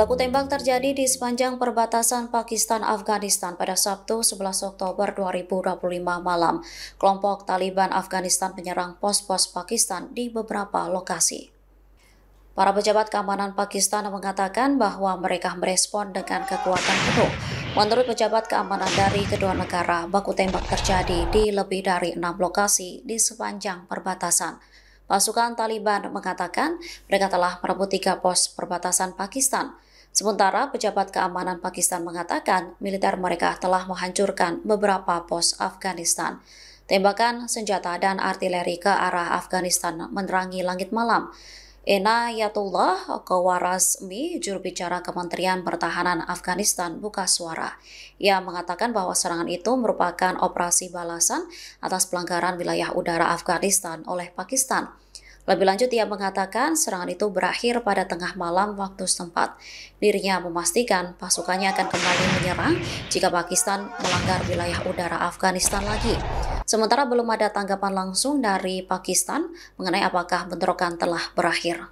Baku tembak terjadi di sepanjang perbatasan Pakistan-Afghanistan pada Sabtu 11 Oktober 2025 malam. Kelompok Taliban Afghanistan menyerang pos-pos Pakistan di beberapa lokasi. Para pejabat keamanan Pakistan mengatakan bahwa mereka merespon dengan kekuatan penuh. Menurut pejabat keamanan dari kedua negara, baku tembak terjadi di lebih dari 6 lokasi di sepanjang perbatasan. Pasukan Taliban mengatakan mereka telah merebut 3 pos perbatasan Pakistan. Sementara pejabat keamanan Pakistan mengatakan militer mereka telah menghancurkan beberapa pos Afghanistan. Tembakan senjata dan artileri ke arah Afghanistan menerangi langit malam. Enayatullah Khwarazmi, juru bicara Kementerian Pertahanan Afghanistan, buka suara. Ia mengatakan bahwa serangan itu merupakan operasi balasan atas pelanggaran wilayah udara Afghanistan oleh Pakistan. Lebih lanjut, ia mengatakan serangan itu berakhir pada tengah malam waktu setempat. Dirinya memastikan pasukannya akan kembali menyerang jika Pakistan melanggar wilayah udara Afghanistan lagi. Sementara belum ada tanggapan langsung dari Pakistan mengenai apakah bentrokan telah berakhir.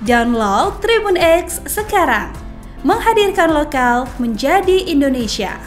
Download Tribun X sekarang, menghadirkan lokal menjadi Indonesia.